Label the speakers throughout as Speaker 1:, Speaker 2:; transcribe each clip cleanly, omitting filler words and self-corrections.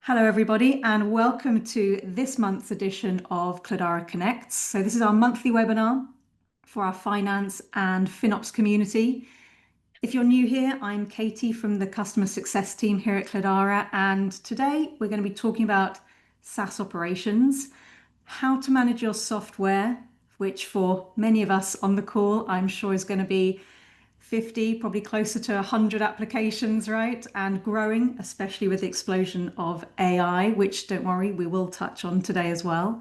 Speaker 1: Hello, everybody, and welcome to this month's edition of Cledara Connects. So this is our monthly webinar for our finance and FinOps community. If you're new here, I'm Katie from the customer success team here at Cledara, and today we're going to be talking about SaaS operations, how to manage your software, which for many of us on the call, I'm sure is going to be 50, probably closer to 100 applications, right? And growing, especially with the explosion of AI, which don't worry, we will touch on today as well.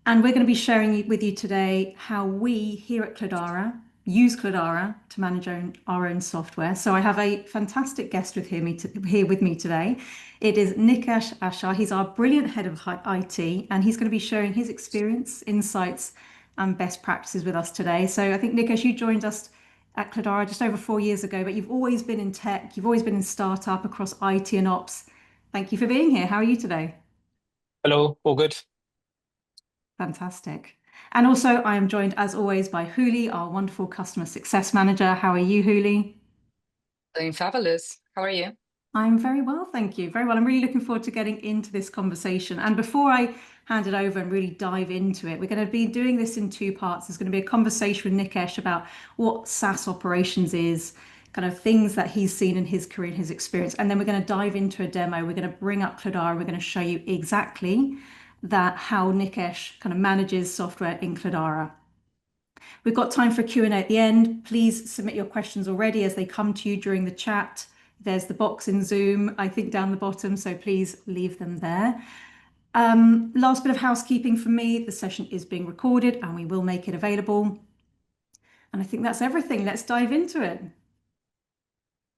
Speaker 1: And we're going to be sharing with you today how we here at Cledara use Cledara to manage our own software. So I have a fantastic guest here with me today. It is Nikesh Ashar. He's our brilliant head of IT, and he's going to be sharing his experience, insights, and best practices with us today. So I think, Nikesh, you joined us at Cledara just over 4 years ago, but you've always been in tech, you've always been in startup across IT and ops. Thank you for being here. How are you today?
Speaker 2: Hello, all good?
Speaker 1: Fantastic. And also, I am joined as always by Huli, our wonderful customer success manager. How are you, Huli?
Speaker 3: Doing fabulous. How are you?
Speaker 1: I'm very well, thank you. Very well. I'm really looking forward to getting into this conversation. And before I hand it over and really dive into it, we're going to be doing this in two parts. There's going to be a conversation with Nikesh about what SaaS operations is, kind of things that he's seen in his career and his experience. And then we're going to dive into a demo. We're going to bring up Cledara. We're going to show you exactly that how Nikesh kind of manages software in Cledara. We've got time for Q&A at the end. Please submit your questions already as they come to you during the chat. There's the box in Zoom, I think, down the bottom, so please leave them there. Last bit of housekeeping from me. The session is being recorded and we will make it available. And I think that's everything. Let's dive into it.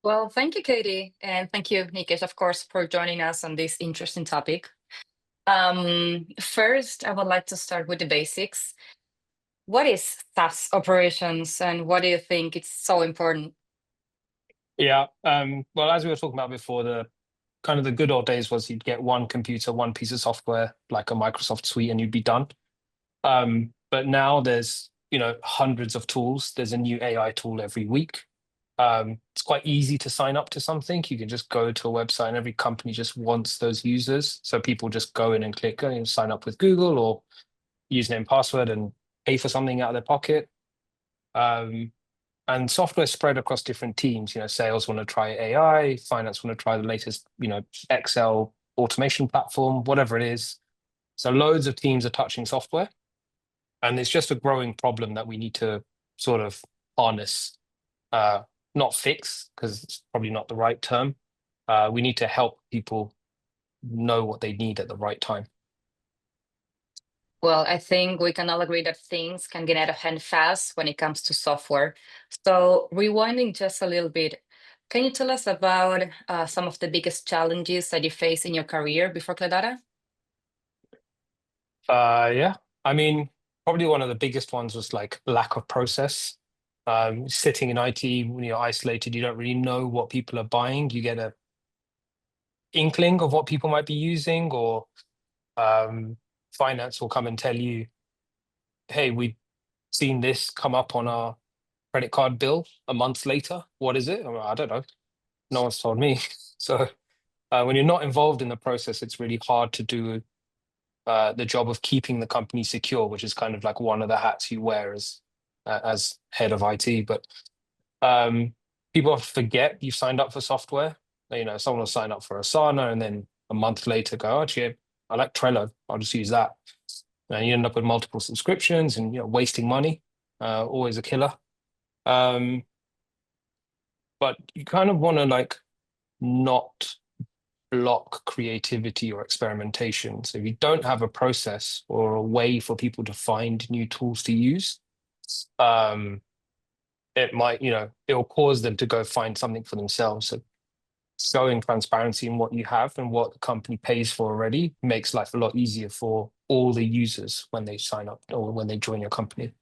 Speaker 3: Well, thank you, Katie. And thank you, Nikesh, of course, for joining us on this interesting topic. First, I would like to start with the basics. What is SaaS operations and what do you think it's so important?
Speaker 2: Yeah. Well, as we were talking about before, the kind of the good old days was you'd get one computer, one piece of software, like a Microsoft suite, and you'd be done. But now there's, hundreds of tools. There's a new AI tool every week. It's quite easy to sign up to something. You can just go to a website and every company just wants those users. So people just go in and click and sign up with Google or username and password and pay for something out of their pocket. And software spread across different teams. Sales want to try AI, finance want to try the latest, Excel automation platform, whatever it is. So loads of teams are touching software. And it's just a growing problem that we need to sort of harness, not fix, because it's probably not the right term. We need to help people know what they need at the right time.
Speaker 3: Well, I think we can all agree that things can get out of hand fast when it comes to software. So, rewinding just a little bit, can you tell us about some of the biggest challenges that you face in your career before Cledara?
Speaker 2: Yeah. I mean, probably one of the biggest ones was like lack of process. Sitting in IT, when you're isolated, you don't really know what people are buying. You get a inkling of what people might be using, or finance will come and tell you, hey, we've seen this come up on our credit card bill a month later. What is it? I don't know. No one's told me. So when you're not involved in the process, it's really hard to do the job of keeping the company secure, which is kind of like one of the hats you wear as head of IT. But people forget you signed up for software. Someone will sign up for Asana and then a month later go, oh, actually, I like Trello. I'll just use that. And you end up with multiple subscriptions and wasting money. Always a killer. But you kind of want to like not block creativity or experimentation. So if you don't have a process or a way for people to find new tools to use, it might, it'll cause them to go find something for themselves. So showing transparency in what you have and what the company pays for already makes life a lot easier for all the users when they sign up or when they join your company.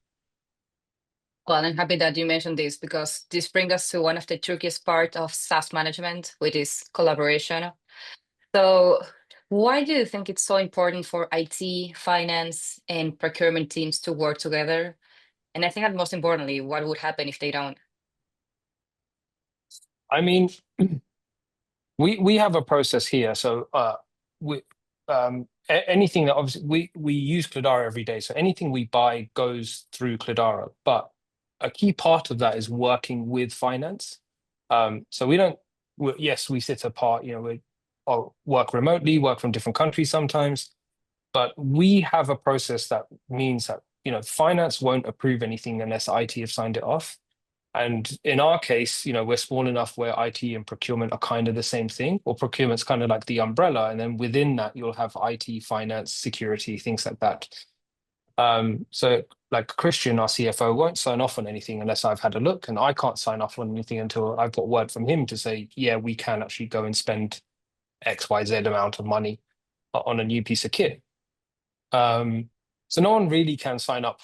Speaker 3: Well, I'm happy that you mentioned this because this brings us to one of the trickiest part of SaaS management, which is collaboration. So, why do you think it's so important for IT, finance, and procurement teams to work together? And I think that most importantly, what would happen if they don't?
Speaker 2: I mean, we have a process here. So anything that obviously we use Cledara every day, so anything we buy goes through Cledara. But a key part of that is working with finance. So yes, we sit apart. We work remotely, work from different countries sometimes, but we have a process that means that finance won't approve anything unless IT have signed it off. And in our case, we're small enough where IT and procurement are kind of the same thing, or procurement's kind of like the umbrella. And then within that, you'll have IT, finance, security, things like that. So like Christian, our CFO, won't sign off on anything unless I've had a look, and I can't sign off on anything until I've got word from him to say, yeah, we can actually go and spend XYZ amount of money on a new piece of kit. So no one really can sign up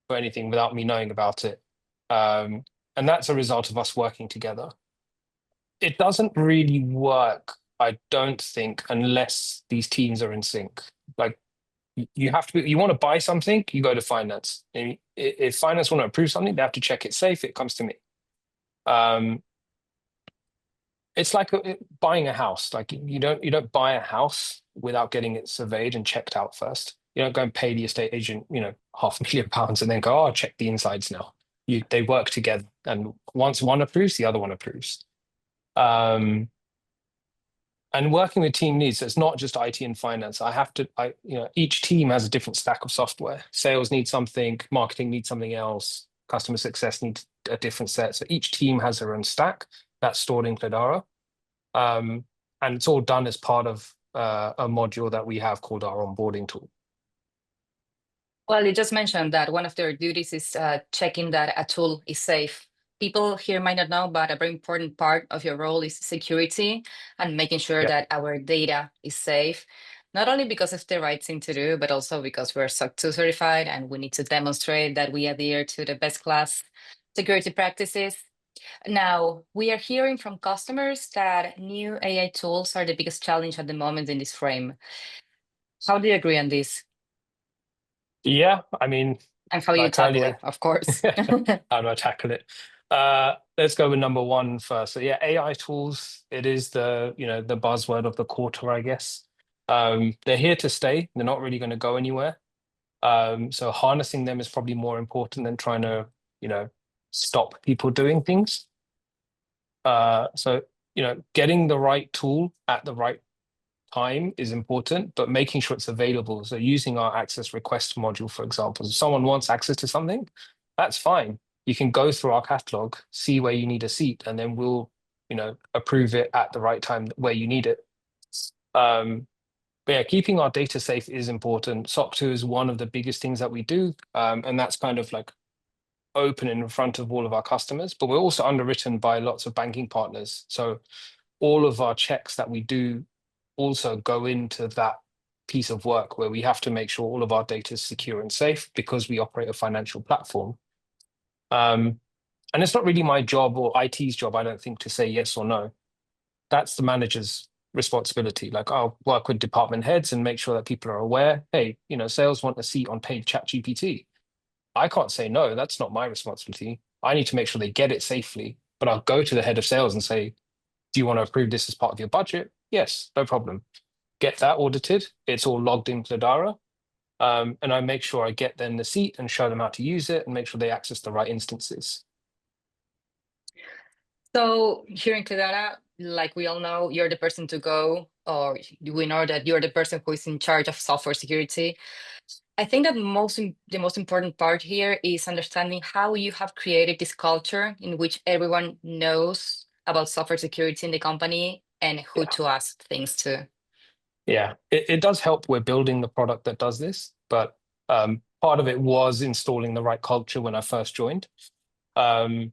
Speaker 2: for anything without me knowing about it. And that's a result of us working together. It doesn't really work, I don't think, unless these teams are in sync. Like you want to buy something, you go to finance. And if finance want to approve something, they have to check it's safe, it comes to me. It's like buying a house. Like you don't buy a house without getting it surveyed and checked out first. You don't go and pay the estate agent, £500,000 and then go, oh, I'll check the insides now. They work together, and once one approves, the other one approves. And working with team needs, so it's not just IT and finance. Each team has a different stack of software. Sales needs something, marketing needs something else, customer success needs a different set. So each team has their own stack that's stored in Cledara. And it's all done as part of a module that we have called our onboarding tool.
Speaker 3: Well, you just mentioned that one of their duties is checking that a tool is safe. People here might not know, but a very important part of your role is security and making sure that our data is safe, not only because it's the right thing to do, but also because we're SOC 2 certified and we need to demonstrate that we adhere to the best class security practices. Now, we are hearing from customers that new AI tools are the biggest challenge at the moment in this frame. How do you agree on this?
Speaker 2: Yeah, I mean,
Speaker 3: and how you tackle it, of course.
Speaker 2: How do I tackle it? Let's go with number one first. So yeah, AI tools, it is the buzzword of the quarter, I guess. They're here to stay. They're not really going to go anywhere. So harnessing them is probably more important than trying to, stop people doing things. So getting the right tool at the right time is important, but making sure it's available. So using our access request module, for example, if someone wants access to something, that's fine. You can go through our catalog, see where you need a seat, and then we'll, approve it at the right time where you need it. But yeah, keeping our data safe is important. SOC 2 is one of the biggest things that we do, and that's kind of like open in front of all of our customers, but we're also underwritten by lots of banking partners. So all of our checks that we do also go into that piece of work where we have to make sure all of our data is secure and safe because we operate a financial platform. And it's not really my job or IT's job, I don't think, to say yes or no. That's the manager's responsibility. Like I'll work with department heads and make sure that people are aware, hey, sales want a seat on paid ChatGPT. I can't say no, that's not my responsibility. I need to make sure they get it safely, but I'll go to the head of sales and say, do you want to approve this as part of your budget? Yes, no problem. Get that audited. It's all logged in Cledara. And I make sure I get them the seat and show them how to use it and make sure they access the right instances.
Speaker 3: So here in Cledara, like we all know, you're the person to go, or we know that you're the person who is in charge of software security. I think that the most important part here is understanding how you have created this culture in which everyone knows about software security in the company and who to ask things to.
Speaker 2: Yeah, it does help. We're building the product that does this, but part of it was installing the right culture when I first joined. And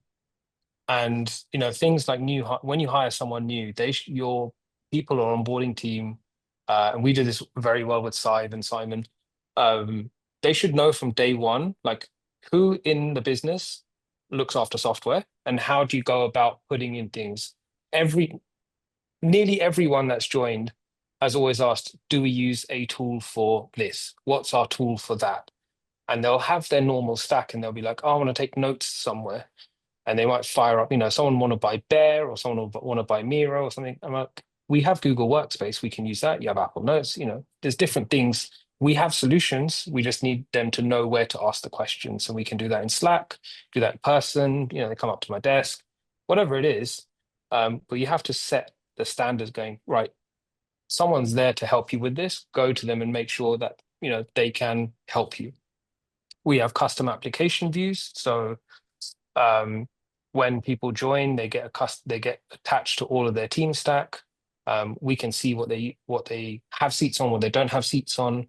Speaker 2: things like when you hire someone new, your people or onboarding team, and we do this very well with Sive and Simon. They should know from day one, like who in the business looks after software and how do you go about putting in things. Nearly everyone that's joined has always asked, do we use a tool for this? What's our tool for that? And they'll have their normal stack and they'll be like, oh, I want to take notes somewhere. And they might fire up, someone want to buy Bear or someone will want to buy Miro or something. I'm like, we have Google Workspace, we can use that. You have Apple Notes, there's different things. We have solutions. We just need them to know where to ask the question. So we can do that in Slack, do that in person, they come up to my desk, whatever it is. But you have to set the standards going, right, someone's there to help you with this, go to them and make sure that, they can help you. We have custom application views. So when people join, they get attached to all of their team stack. We can see what they have seats on, what they don't have seats on.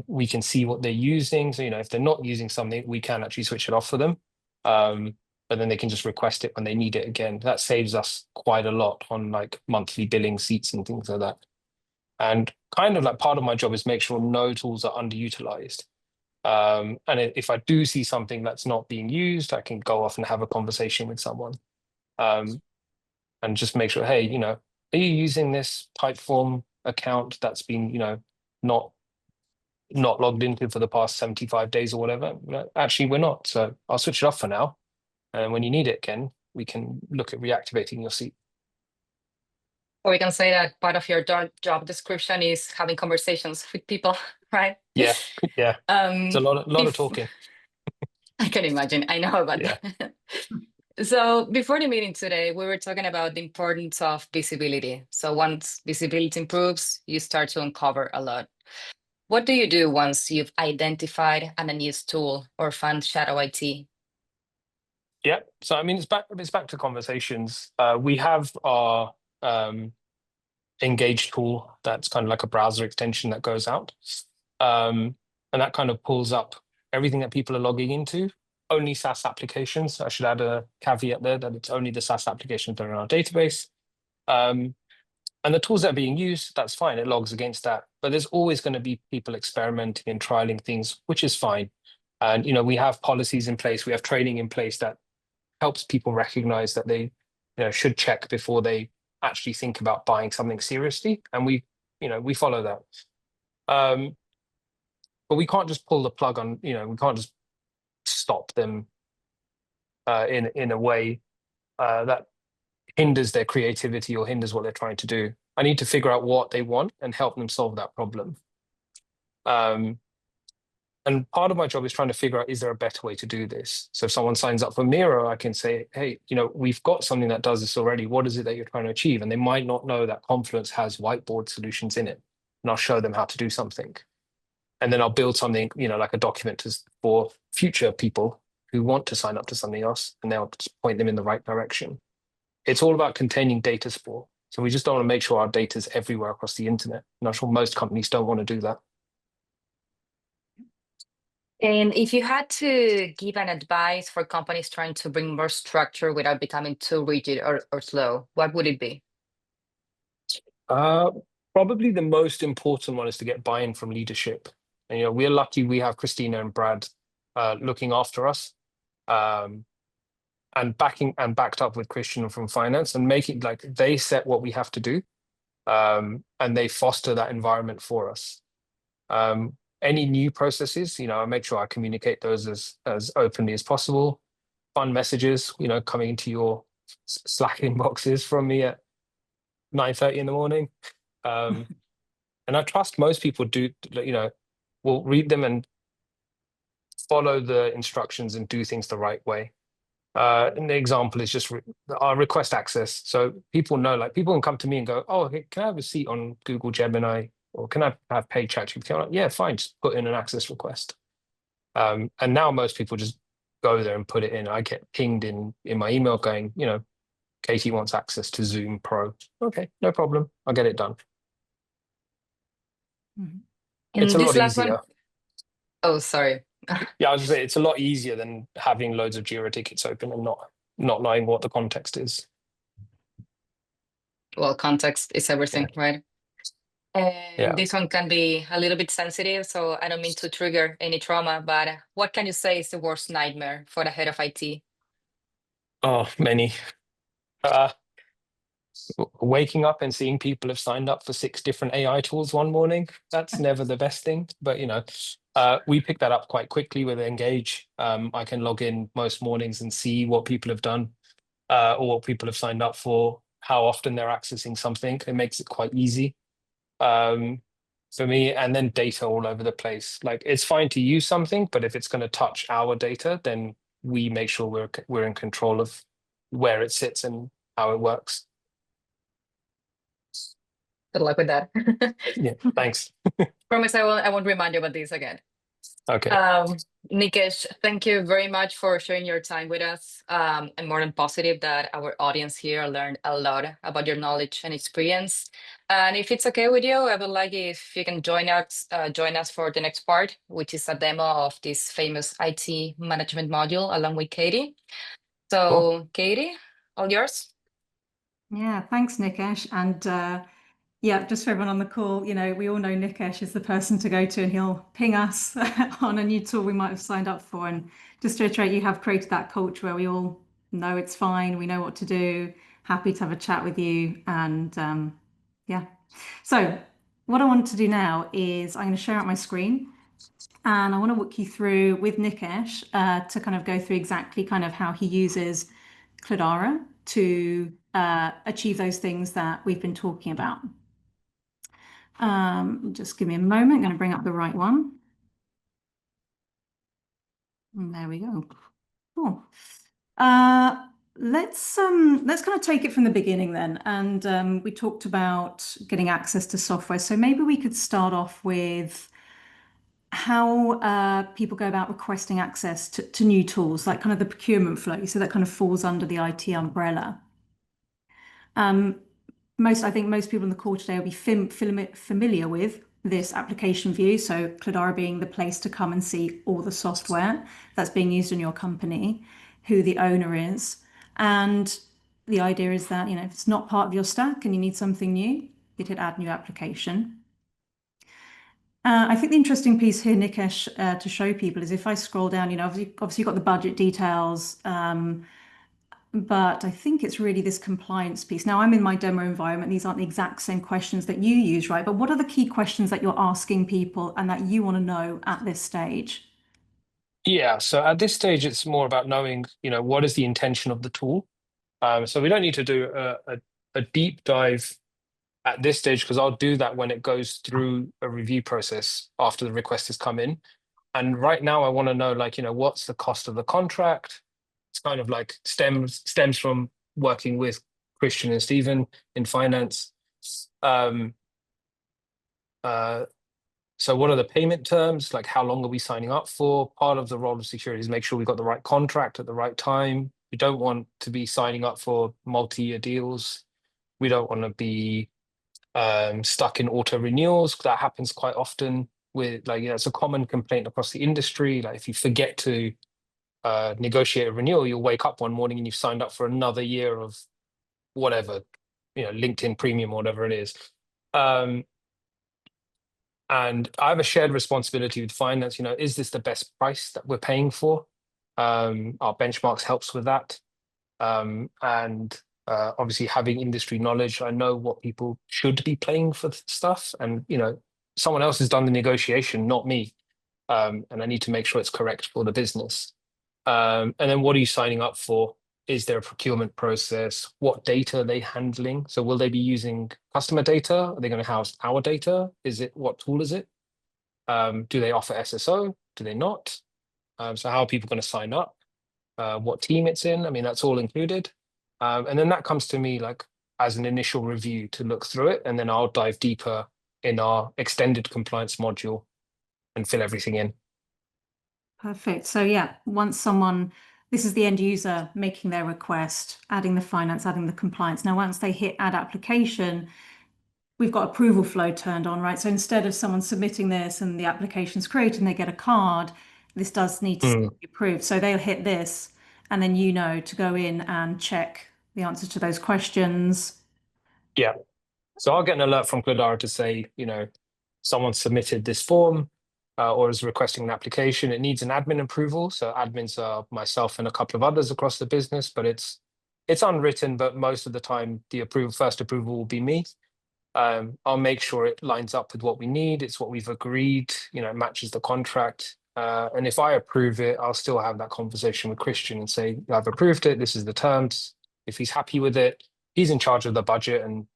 Speaker 2: We can see what they're using. So, if they're not using something, we can actually switch it off for them. But then they can just request it when they need it again. That saves us quite a lot on like monthly billing seats and things like that. And kind of like part of my job is make sure no tools are underutilized. And if I do see something that's not being used, I can go off and have a conversation with someone, and just make sure, hey, are you using this Typeform account that's been, not logged into for the past 75 days or whatever? Actually, we're not. So I'll switch it off for now. And when you need it again, we can look at reactivating your seat.
Speaker 3: Or we can say that part of your job description is having conversations with people, right?
Speaker 2: Yeah. It's a lot of talking.
Speaker 3: I can imagine. I know about that. So before the meeting today, we were talking about the importance of visibility. So once visibility improves, you start to uncover a lot. What do you do once you've identified an unused tool or found shadow IT?
Speaker 2: Yeah. So I mean, it's back to conversations. We have our Engage tool that's kind of like a browser extension that goes out, and that kind of pulls up everything that people are logging into. Only SaaS applications. I should add a caveat there that it's only the SaaS applications that are in our database. And the tools that are being used, that's fine. It logs against that. But there's always going to be people experimenting and trialing things, which is fine. And we have policies in place. We have training in place that helps people recognize that they should check before they actually think about buying something seriously. And we follow that. But we can't just pull the plug on, we can't just stop them in a way that hinders their creativity or hinders what they're trying to do. I need to figure out what they want and help them solve that problem. And part of my job is trying to figure out, is there a better way to do this? So if someone signs up for Miro, I can say, hey, we've got something that does this already. What is it that you're trying to achieve? And they might not know that Confluence has whiteboard solutions in it. And I'll show them how to do something. And then I'll build something, like a document for future people who want to sign up to something else, and they'll just point them in the right direction. It's all about containing data sprawl. So we just don't want to make sure our data is everywhere across the internet. I'm not sure most companies don't want to do that.
Speaker 3: And if you had to give an advice for companies trying to bring more structure without becoming too rigid or slow, what would it be?
Speaker 2: Probably the most important one is to get buy-in from leadership. And we're lucky we have Christina and Brad looking after us, and backed up with Christian from finance, and making like they set what we have to do, and they foster that environment for us. Any new processes, I make sure I communicate those as openly as possible. Fun messages, coming into your Slack inboxes from me at 9:30 in the morning. And I trust most people do, will read them and follow the instructions and do things the right way. And the example is just our request access. So people know, like people can come to me and go, oh, can I have a seat on Google Gemini? Or can I have paid ChatGPT? I'm like, yeah, fine, just put in an access request. And now most people just go there and put it in. I get pinged in my email going, Katie wants access to Zoom Pro. Okay, no problem. I'll get it done.
Speaker 3: Mm-hmm.
Speaker 2: It's a lot easier.
Speaker 3: Oh, sorry.
Speaker 2: Yeah, I was gonna say it's a lot easier than having loads of Jira tickets open and not knowing what the context is.
Speaker 3: Well, context is everything, right? And this one can be a little bit sensitive, so I don't mean to trigger any trauma, but what can you say is the worst nightmare for the head of IT?
Speaker 2: Oh, many. Waking up and seeing people have signed up for 6 different AI tools one morning, that's never the best thing. But, we pick that up quite quickly with Engage. I can log in most mornings and see what people have done, or what people have signed up for, how often they're accessing something. It makes it quite easy for me. And then data all over the place. Like, it's fine to use something, but if it's going to touch our data, then we make sure we're in control of where it sits and how it works.
Speaker 3: Good luck with that.
Speaker 2: Yeah, thanks.
Speaker 3: Promise I won't remind you about this again.
Speaker 2: Okay.
Speaker 3: Nikesh, thank you very much for sharing your time with us. I'm more than positive that our audience here learned a lot about your knowledge and experience. And if it's okay with you, I would like if you can join us for the next part, which is a demo of this famous IT management module along with Katie. So,
Speaker 2: Cool.
Speaker 3: Katie, all yours.
Speaker 1: Yeah, thanks, Nikesh. And yeah, just for everyone on the call, we all know Nikesh is the person to go to, and he'll ping us on a new tool we might have signed up for. And just to reiterate, you have created that culture where we all know it's fine, we know what to do, happy to have a chat with you. And yeah. So what I want to do now is I'm going to share out my screen, and I want to walk you through with Nikesh to kind of go through exactly kind of how he uses Cledara to achieve those things that we've been talking about. Just give me a moment. I'm going to bring up the right one. And there we go. Cool. Let's kind of take it from the beginning then. And we talked about getting access to software. So maybe we could start off with how people go about requesting access to new tools, like kind of the procurement flow. So that kind of falls under the IT umbrella. I think most people on the call today will be familiar with this application view. So Cledara being the place to come and see all the software that's being used in your company, who the owner is. And the idea is that, if it's not part of your stack and you need something new, you'd hit add new application. I think the interesting piece here, Nikesh, to show people is if I scroll down, obviously you've got the budget details, but I think it's really this compliance piece. Now, I'm in my demo environment. These aren't the exact same questions that you use, right? But what are the key questions that you're asking people and that you want to know at this stage?
Speaker 2: Yeah, so at this stage, it's more about knowing, what is the intention of the tool. So we don't need to do a deep dive at this stage, because I'll do that when it goes through a review process after the request has come in. And right now, I want to know, what's the cost of the contract? It's kind of like stems from working with Christian and Stephen in finance. So what are the payment terms? Like, how long are we signing up for? Part of the role of security is make sure we've got the right contract at the right time. We don't want to be signing up for multi-year deals. We don't want to be stuck in auto renewals. That happens quite often with it's a common complaint across the industry. Like, if you forget to negotiate a renewal, you'll wake up one morning and you've signed up for another year of whatever, LinkedIn Premium or whatever it is. And I have a shared responsibility with finance. Is this the best price that we're paying for? Our benchmarks helps with that. And obviously having industry knowledge, I know what people should be paying for stuff. And, someone else has done the negotiation, not me. And I need to make sure it's correct for the business. And then what are you signing up for? Is there a procurement process? What data are they handling? So will they be using customer data? Are they going to house our data? What tool is it? Do they offer SSO? Do they not? So how are people going to sign up? What team it's in? I mean, that's all included. And then that comes to me as an initial review to look through it. And then I'll dive deeper in our extended compliance module and fill everything in.
Speaker 1: Perfect. So yeah, this is the end user making their request, adding the finance, adding the compliance. Now, once they hit add application, we've got approval flow turned on, right? So instead of someone submitting this and the application's created and they get a card, this does need to be approved. So they'll hit this, and then to go in and check the answer to those questions.
Speaker 2: Yeah. So I'll get an alert from Cledara to say, someone submitted this form or is requesting an application. It needs an admin approval. So admins are myself and a couple of others across the business, but it's unwritten, but most of the time the first approval will be me. I'll make sure it lines up with what we need. It's what we've agreed, it matches the contract. And if I approve it, I'll still have that conversation with Christian and say, I've approved it. This is the terms. If he's happy with it, he's in charge of the budget, and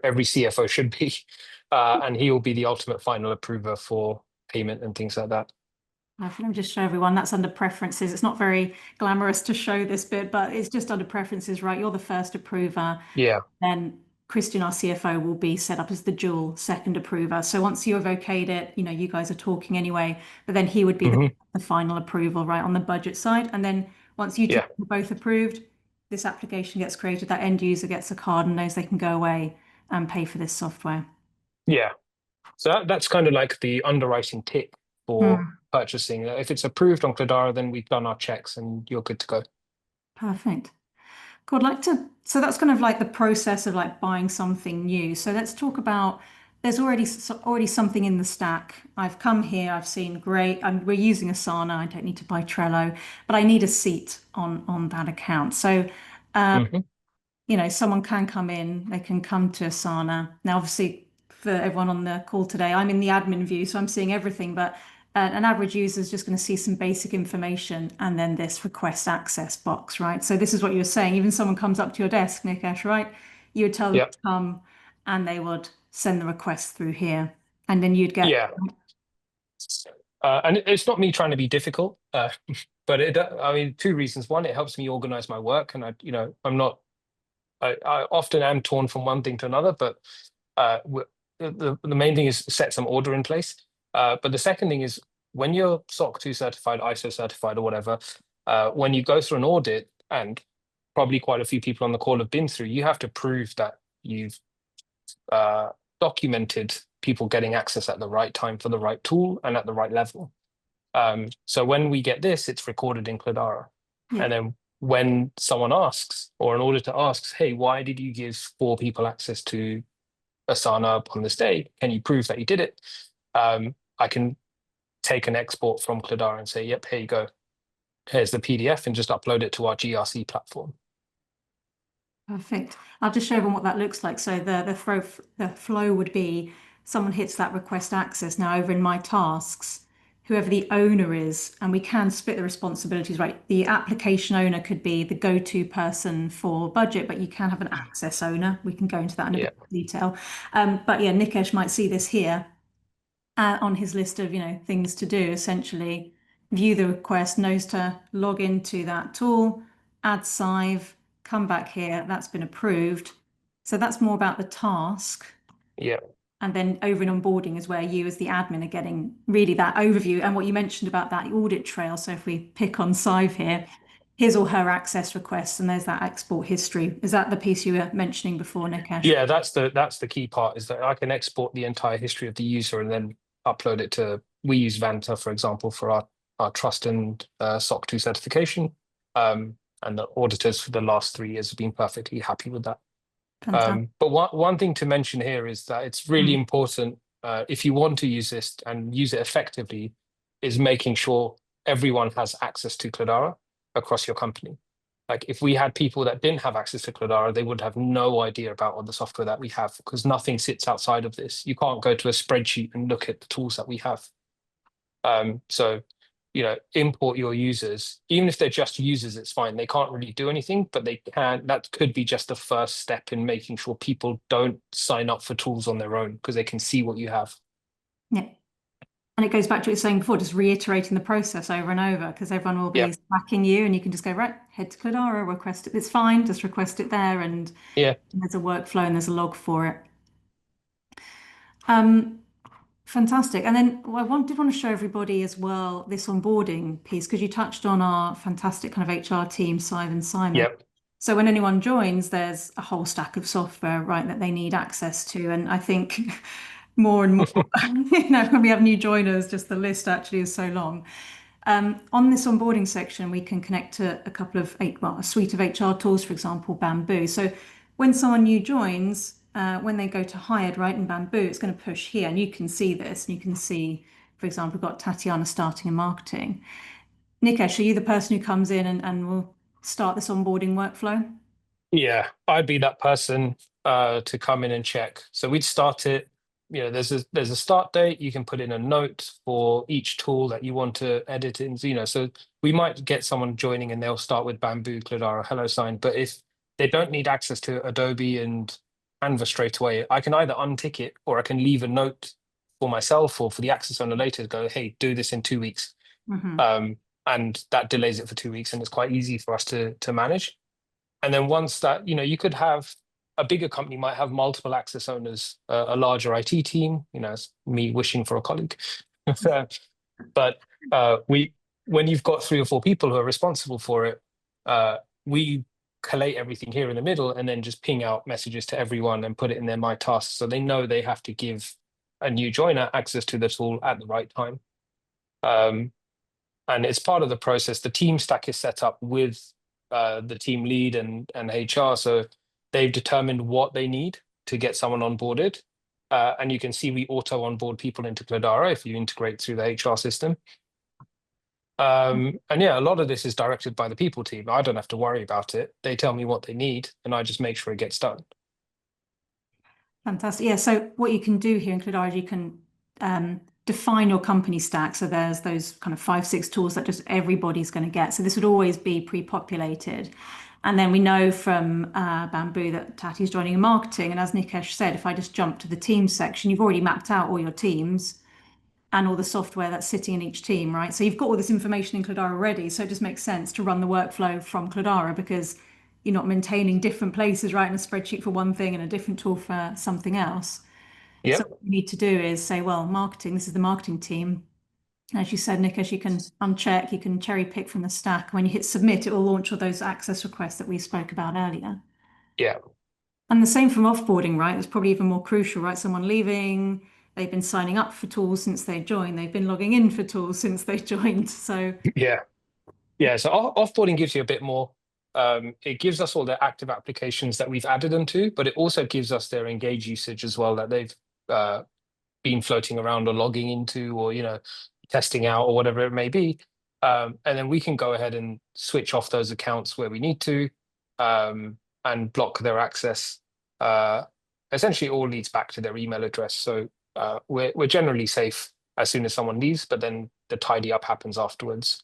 Speaker 2: every CFO should be, and he will be the ultimate final approver for payment and things like that.
Speaker 1: Let me just show everyone that's under preferences. It's not very glamorous to show this bit, but it's just under preferences, right? You're the first approver.
Speaker 2: Yeah.
Speaker 1: Then Christian, our CFO, will be set up as the dual second approver. So once you have okayed it, you guys are talking anyway, but then he would be the final approval, right, on the budget side. And then once you two are both approved, this application gets created, that end user gets a card and knows they can go away and pay for this software.
Speaker 2: Yeah. So that's kind of like the underwriting tick for purchasing. If it's approved on Cledara, then we've done our checks and you're good to go.
Speaker 1: Perfect. Cool. So that's kind of like the process of like buying something new. So let's talk about, there's already something in the stack. I've come here, I've seen, great, we're using Asana, I don't need to buy Trello, but I need a seat on that account. So, someone can come in, they can come to Asana. Now, obviously, for everyone on the call today, I'm in the admin view, so I'm seeing everything, but an average user is just going to see some basic information and then this request access box, right? So this is what you were saying. Even someone comes up to your desk, Nikesh, right? You would tell them to come and they would send the request through here. And then you'd get...
Speaker 2: Yeah. And it's not me trying to be difficult, but two reasons. One, it helps me organize my work, and I often am torn from one thing to another, but the main thing is set some order in place. But the second thing is, when you're SOC 2 certified, ISO certified, or whatever, when you go through an audit, and probably quite a few people on the call have been through, you have to prove that you've documented people getting access at the right time for the right tool and at the right level. So when we get this, it's recorded in Cledara. And then when someone asks, or an auditor asks, hey, why did you give 4 people access to Asana on this day? Can you prove that you did it? I can take an export from Cledara and say, yep, here you go. Here's the PDF, and just upload it to our GRC platform.
Speaker 1: Perfect. I'll just show everyone what that looks like. So the flow would be, someone hits that request access. Now over in my tasks, whoever the owner is, and we can split the responsibilities, right? The application owner could be the go-to person for budget, but you can have an access owner. We can go into that in a bit of detail. But yeah, Nikesh might see this here on his list of, things to do, essentially. View the request, knows to log into that tool, add Sive, come back here, that's been approved. So that's more about the task.
Speaker 2: Yeah.
Speaker 1: And then over in onboarding is where you as the admin are getting really that overview and what you mentioned about that audit trail. So if we pick on Sive here, his or her access requests, and there's that export history. Is that the piece you were mentioning before, Nikesh?
Speaker 2: Yeah, that's the key part, is that I can export the entire history of the user and then upload it to, we use Vanta, for example, for our trust and SOC 2 certification. And the auditors for the last 3 years have been perfectly happy with that. But one thing to mention here is that it's really important, if you want to use this and use it effectively, is making sure everyone has access to Cledara across your company. Like if we had people that didn't have access to Cledara, they would have no idea about all the software that we have, because nothing sits outside of this. You can't go to a spreadsheet and look at the tools that we have. So import your users. Even if they're just users, it's fine. They can't really do anything, but they can. That could be just the first step in making sure people don't sign up for tools on their own, because they can see what you have.
Speaker 1: Yeah. And it goes back to what you were saying before, just reiterating the process over and over, because everyone will be tracking you, and you can just go, right, head to Cledara, request it. It's fine, just request it there. And there's a workflow and there's a log for it. Fantastic. And then I did want to show everybody as well this onboarding piece, because you touched on our fantastic kind of HR team, Sive and Simon.
Speaker 2: Yep.
Speaker 1: So when anyone joins, there's a whole stack of software, right, that they need access to. And I think more and more, when we have new joiners, just the list actually is so long. On this onboarding section, we can connect to a suite of HR tools, for example, Bamboo. So when someone new joins, when they go to hired, right, in Bamboo, it's going to push here, and you can see this, and you can see, for example, we've got Tatiana starting in marketing. Nikesh, are you the person who comes in and will start this onboarding workflow?
Speaker 2: Yeah, I'd be that person to come in and check. So we'd start it. There's a start date. You can put in a note for each tool that you want to edit in. So we might get someone joining and they'll start with Bamboo, Cledara, HelloSign. But if they don't need access to Adobe and Canva straight away. I can either untick it or I can leave a note for myself or for the access owner later to go, hey, do this in 2 weeks. And that delays it for 2 weeks, and it's quite easy for us to manage. And then once that, you could have a bigger company might have multiple access owners, a larger IT team, it's me wishing for a colleague. But when you've got 3 or 4 people who are responsible for it, we collate everything here in the middle and then just ping out messages to everyone and put it in their My Tasks, so they know they have to give a new joiner access to the tool at the right time. And it's part of the process. The team stack is set up with the team lead and HR, so they've determined what they need to get someone onboarded. And you can see we auto onboard people into Cledara if you integrate through the HR system. And yeah, a lot of this is directed by the people team. I don't have to worry about it. They tell me what they need, and I just make sure it gets done.
Speaker 1: Fantastic. Yeah. So what you can do here in Cledara is you can define your company stack. So there's those kind of 5, 6 tools that just everybody's going to get. So this would always be pre-populated. And then we know from Bamboo that Tati's joining in marketing. And as Nikesh said, if I just jump to the teams section, you've already mapped out all your teams and all the software that's sitting in each team, right? So you've got all this information in Cledara already. So it just makes sense to run the workflow from Cledara because you're not maintaining different places, right? In a spreadsheet for one thing and a different tool for something else.
Speaker 2: Yep.
Speaker 1: So what you need to do is say, well, marketing, this is the marketing team. As you said, Nikesh, you can uncheck, you can cherry pick from the stack. When you hit submit, it will launch all those access requests that we spoke about earlier.
Speaker 2: Yeah.
Speaker 1: And the same from offboarding, right? It's probably even more crucial, right? Someone leaving, they've been signing up for tools since they joined, they've been logging in for tools since they joined. So
Speaker 2: yeah. So offboarding gives you a bit more. It gives us all their active applications that we've added them to, but it also gives us their engage usage as well that they've been floating around or logging into or testing out or whatever it may be. And then we can go ahead and switch off those accounts where we need to and block their access. Essentially, it all leads back to their email address. So we're generally safe as soon as someone leaves, but then the tidy up happens afterwards.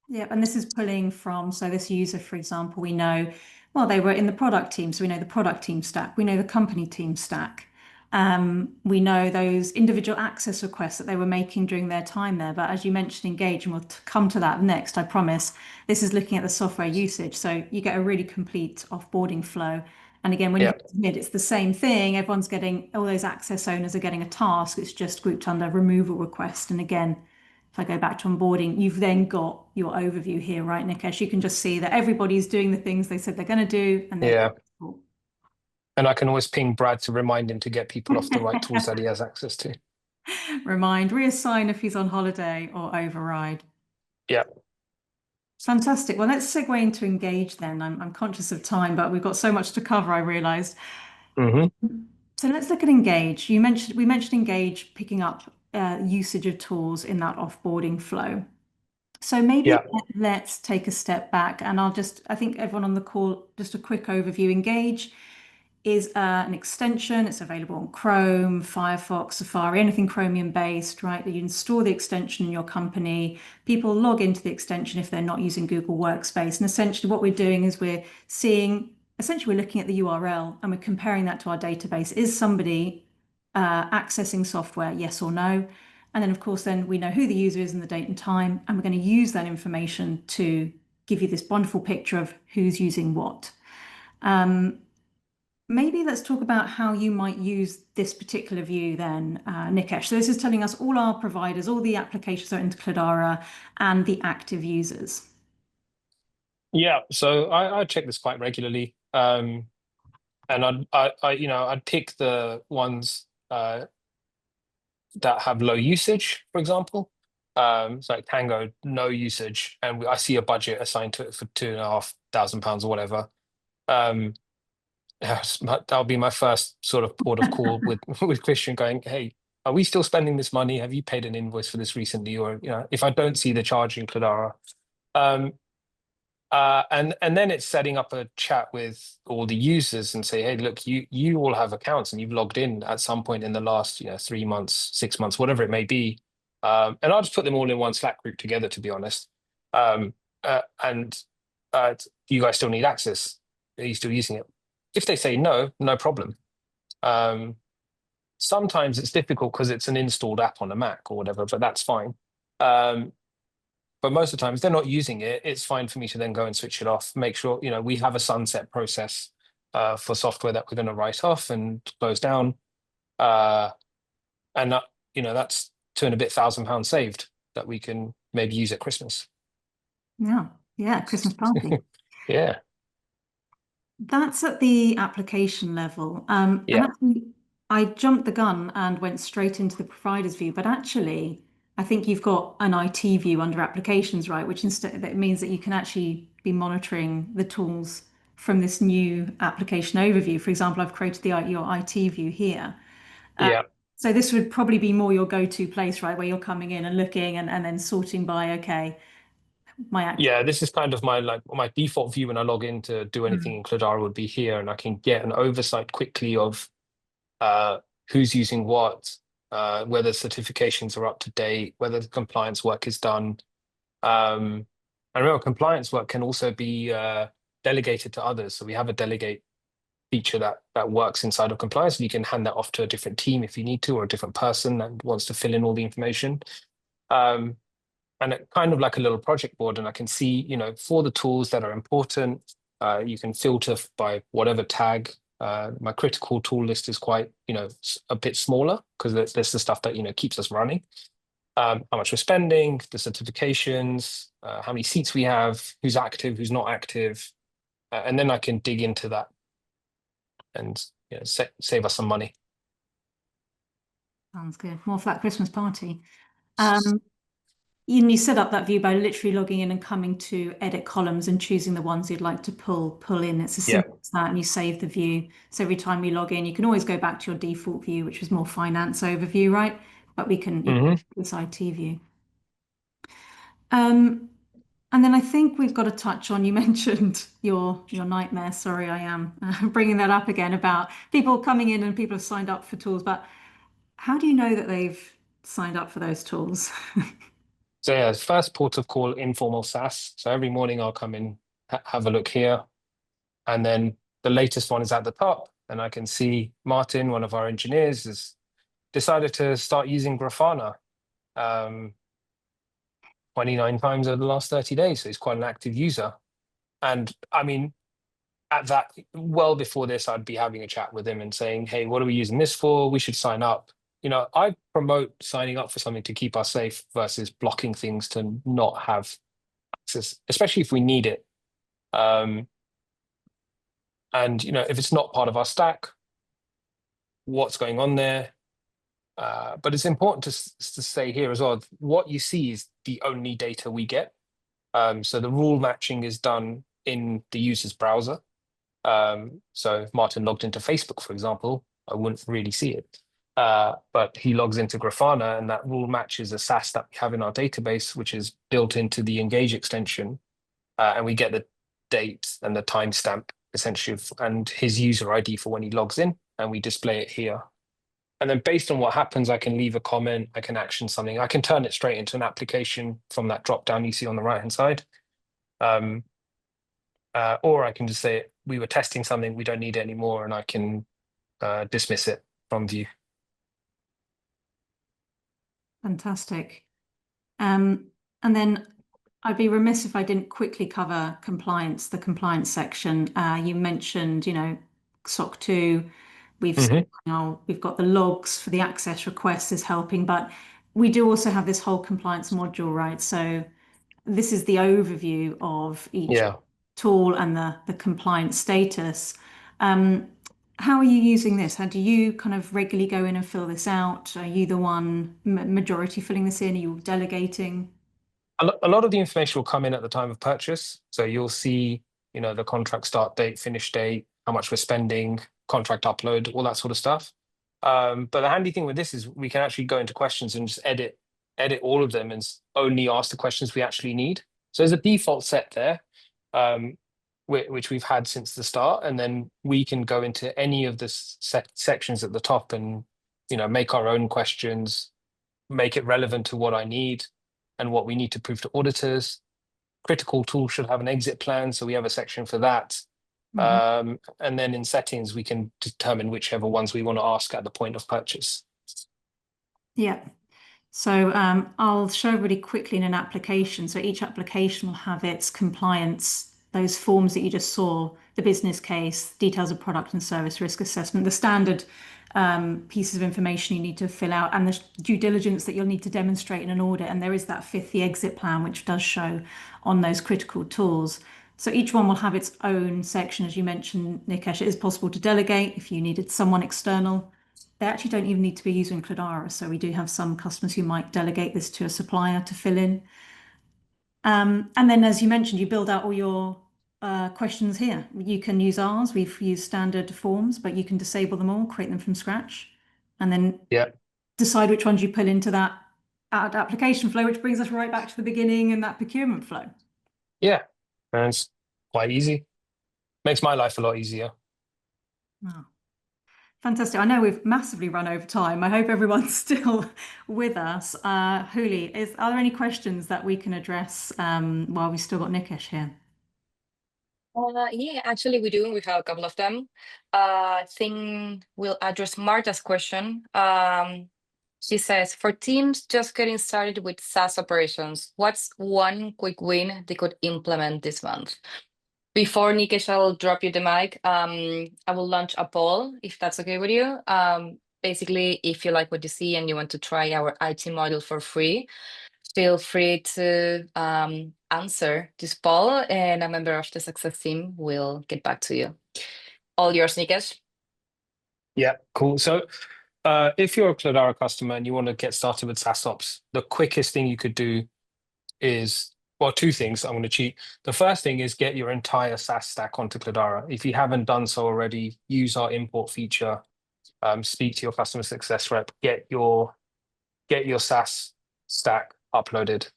Speaker 1: Yeah, and this is pulling from, so this user, for example, we know, well, they were in the product team, so we know the product team stack, we know the company team stack. We know those individual access requests that they were making during their time there. But as you mentioned, engage, and we'll come to that next, I promise. This is looking at the software usage. So you get a really complete offboarding flow. And again, when you submit, it's the same thing. Everyone's getting, all those access owners are getting a task. It's just grouped under removal request. And again, if I go back to onboarding, you've then got your overview here, right, Nikesh? You can just see that everybody's doing the things they said they're going to do. And
Speaker 2: and I can always ping Brad to remind him to get people off the right tools that he has access to.
Speaker 1: Remind, reassign if he's on holiday, or override.
Speaker 2: Yeah.
Speaker 1: Fantastic. Well, let's segue into engage then. I'm conscious of time, but we've got so much to cover, I realized. So let's look at engage. We mentioned engage picking up usage of tools in that offboarding flow. So maybe let's take a step back, and I think everyone on the call, just a quick overview. Engage is an extension. It's available on Chrome, Firefox, Safari, anything Chromium based, right? You install the extension in your company. People log into the extension if they're not using Google Workspace. And essentially what we're doing is we're looking at the URL and we're comparing that to our database. Is somebody accessing software, yes or no? And then of course, then we know who the user is and the date and time, and we're going to use that information to give you this wonderful picture of who's using what. Maybe let's talk about how you might use this particular view then, Nikesh. So this is telling us all our providers, all the applications that are into Cledara and the active users.
Speaker 2: Yeah, so I check this quite regularly. And I'd pick the ones that have low usage, for example. So like Tango, no usage, and I see a budget assigned to it for £2,500 or whatever. That'll be my first sort of port of call with Christian going, hey, are we still spending this money? Have you paid an invoice for this recently? Or if I don't see the charge in Cledara. And then it's setting up a chat with all the users and say, hey, look, you all have accounts and you've logged in at some point in the last 3 months, 6 months, whatever it may be. And I'll just put them all in one Slack group together, to be honest. And do you guys still need access? Are you still using it? If they say no, no problem. Sometimes it's difficult because it's an installed app on a Mac or whatever, but that's fine. But most of the time, if they're not using it, it's fine for me to then go and switch it off. Make sure, we have a sunset process for software that we're going to write off and close down. And that, that's £2,000 saved that we can maybe use at Christmas.
Speaker 1: Yeah, Christmas party.
Speaker 2: Yeah.
Speaker 1: That's at the application level. And
Speaker 2: Yeah.
Speaker 1: actually, I jumped the gun and went straight into the provider's view, but actually, I think you've got an IT view under applications, right? Which instead that means that you can actually be monitoring the tools from this new application overview. For example, I've created your IT view here.
Speaker 2: Yeah.
Speaker 1: So this would probably be more your go-to place, right? Where you're coming in and looking and then sorting by, okay,
Speaker 2: Yeah, this is kind of my default view when I log in to do anything in Cledara would be here, and I can get an oversight quickly of who's using what, whether certifications are up to date, whether the compliance work is done. And remember, compliance work can also be delegated to others. So we have a delegate feature that works inside of compliance, and you can hand that off to a different team if you need to, or a different person that wants to fill in all the information. And it kind of like a little project board, and I can see, for the tools that are important, you can filter by whatever tag. My critical tool list is quite, a bit smaller because there's the stuff that, keeps us running. How much we're spending, the certifications, how many seats we have, who's active, who's not active. And then I can dig into that and save us some money.
Speaker 1: Sounds good. More for that Christmas party. You set up that view by literally logging in and coming to edit columns and choosing the ones you'd like to pull in. It's as simple as that, and you save the view. So every time you log in, you can always go back to your default view, which was more finance overview, right? But we can this IT view. And then I think we've got to touch on, you mentioned your nightmare. Sorry, I am bringing that up again about people coming in and people have signed up for tools, but how do you know that they've signed up for those tools?
Speaker 2: So yeah, first port of call, informal SaaS. So every morning I'll come in, have a look here. And then the latest one is at the top. And I can see Martin, one of our engineers, has decided to start using Grafana 29 times over the last 30 days. So he's quite an active user. And I mean, at that, well before this, I'd be having a chat with him and saying, hey, what are we using this for? We should sign up. I promote signing up for something to keep us safe versus blocking things to not have access, especially if we need it. And, if it's not part of our stack, what's going on there? But it's important to say here as well, what you see is the only data we get. So the rule matching is done in the user's browser. So if Martin logged into Facebook, for example, I wouldn't really see it. But he logs into Grafana, and that rule matches a SAS that we have in our database, which is built into the Engage extension. And we get the date and the timestamp, essentially, and his user ID for when he logs in, and we display it here. And then based on what happens, I can leave a comment, I can action something, I can turn it straight into an application from that drop down you see on the right-hand side. Or I can just say, we were testing something, we don't need it anymore, and I can dismiss it from view.
Speaker 1: Fantastic. And then I'd be remiss if I didn't quickly cover compliance, the compliance section. You mentioned, SOC 2. We've got the logs for the access requests is helping, but we do also have this whole compliance module, right? So this is the overview of each tool and the compliance status. How are you using this? How do you kind of regularly go in and fill this out? Are you the one majority filling this in? Are you delegating?
Speaker 2: A lot of the information will come in at the time of purchase. So you'll see, the contract start date, finish date, how much we're spending, contract upload, all that sort of stuff. But the handy thing with this is we can actually go into questions and just edit all of them and only ask the questions we actually need. So there's a default set there, which we've had since the start. And then we can go into any of the sections at the top and, make our own questions, make it relevant to what I need and what we need to prove to auditors. critical tools should have an exit plan. So we have a section for that.
Speaker 1: Mhm.
Speaker 2: And then in settings, we can determine whichever ones we want to ask at the point of purchase.
Speaker 1: Yeah. So I'll show really quickly in an application. So each application will have its compliance, those forms that you just saw, the business case, details of product and service risk assessment, the standard pieces of information you need to fill out, and the due diligence that you'll need to demonstrate in an audit. And there is that fifth, the exit plan, which does show on those critical tools. So each one will have its own section. As you mentioned, Nikesh, it is possible to delegate if you needed someone external. They actually don't even need to be using Cledara. So we do have some customers who might delegate this to a supplier to fill in. And then, as you mentioned, you build out all your questions here. You can use ours. We've used standard forms, but you can disable them all, create them from scratch, and then decide which ones you pull into that application flow, which brings us right back to the beginning and that procurement flow.
Speaker 2: Yeah, and it's quite easy. Makes my life a lot easier.
Speaker 1: Wow. Fantastic. I know we've massively run over time. I hope everyone's still with us. Huli, are there any questions that we can address while we've still got Nikesh here?
Speaker 3: Yeah, actually we do. We have a couple of them. I think we'll address Marta's question. She says, for teams just getting started with SaaS operations, what's one quick win they could implement this month? Before Nikesh, I'll drop you the mic. I will launch a poll if that's okay with you. Basically, if you like what you see and you want to try our IT module for free, feel free to answer this poll, and a member of the success team will get back to you. All yours, Nikesh.
Speaker 2: Yeah, cool. So if you're a Cledara customer and you want to get started with SaaS Ops, the quickest thing you could do is, well, two things. I'm going to cheat. The first thing is get your entire SaaS stack onto Cledara. If you haven't done so already, use our import feature. Speak to your customer success rep. Get your SaaS stack uploaded.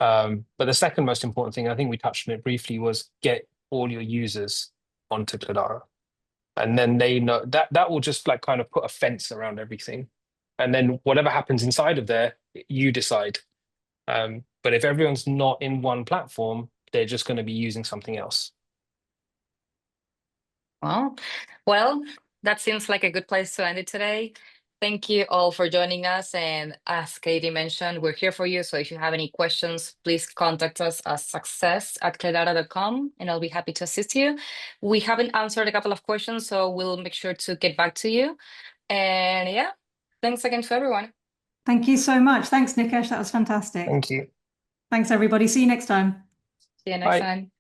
Speaker 2: But the second most important thing, I think we touched on it briefly, was get all your users onto Cledara. And then they know that will just like kind of put a fence around everything. And then whatever happens inside of there, you decide. But if everyone's not in one platform, they're just going to be using something else.
Speaker 3: Well, that seems like a good place to end it today. Thank you all for joining us. And as Katie mentioned, we're here for you. So if you have any questions, please contact us at success@cledara.com and I'll be happy to assist you. We haven't answered a couple of questions, so we'll make sure to get back to you. And yeah, thanks again to everyone.
Speaker 1: Thank you so much. Thanks, Nikesh. That was fantastic.
Speaker 2: Thank you.
Speaker 1: Thanks, everybody. See you next time.
Speaker 3: See you next
Speaker 2: Bye.
Speaker 3: time.